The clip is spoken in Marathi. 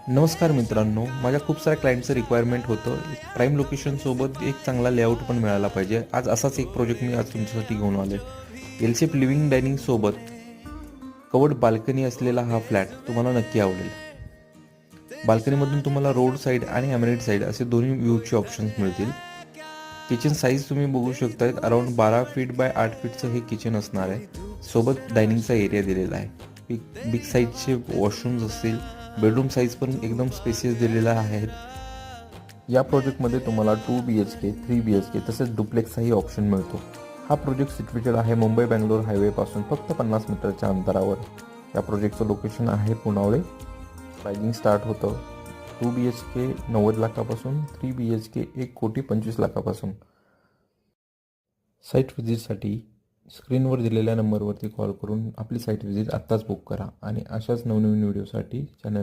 नमस्कार मित्रांनो, माझ्या खूप साऱ्या क्लायंटचं रिक्वायरमेंट होतं. एक प्राईम लोकेशनसोबत एक चांगला लेआउट पण मिळाला पाहिजे. आज असाच एक प्रोजेक्ट मी आज तुमच्यासाठी घेऊन आलो आहे. एल-शेप लिव्हिंग डायनिंगसोबत कवर्ड बाल्कनी असलेला हा फ्लॅट तुम्हाला नक्की आवडेल. बाल्कनीमधून तुम्हाला रोड साईड आणि ॲमिनिटी साईड असे दोन्ही व्ह्यूचे ऑप्शन्स मिळतील. किचन साईज तुम्ही बघू शकता, अराउंड 12 फीट बाय 8 फीटचं हे किचन असणार आहे. सोबत डायनिंगचा एरिया दिलेला आहे. बिग साईजचे वॉशरूम्स असतील, बेडरूम साईज पण एकदम स्पेसियस दिलेला आहे. या प्रोजेक्टमध्ये तुम्हाला 2 BHK, 3 BHK तसेच डुप्लेक्सचाही ऑप्शन मिळतो. हा प्रोजेक्ट सिच्युएटेड आहे मुंबई बेंगलोर हायवेपासून फक्त 50 मीटरच्या अंतरावर. या प्रोजेक्टचं लोकेशन आहे पुनावळे. प्राइसिंग स्टार्ट होतं 2 BHK 90 लाखापासून, 3 BHK 1,25,00,000पासून. साईट व्हिजिटसाठी स्क्रीनवर दिलेल्या नंबरवरती कॉल करून आपली साईट व्हिजिट आत्ताच बुक करा आणि अशाच नवनवीन व्हिडिओसाठी चॅनल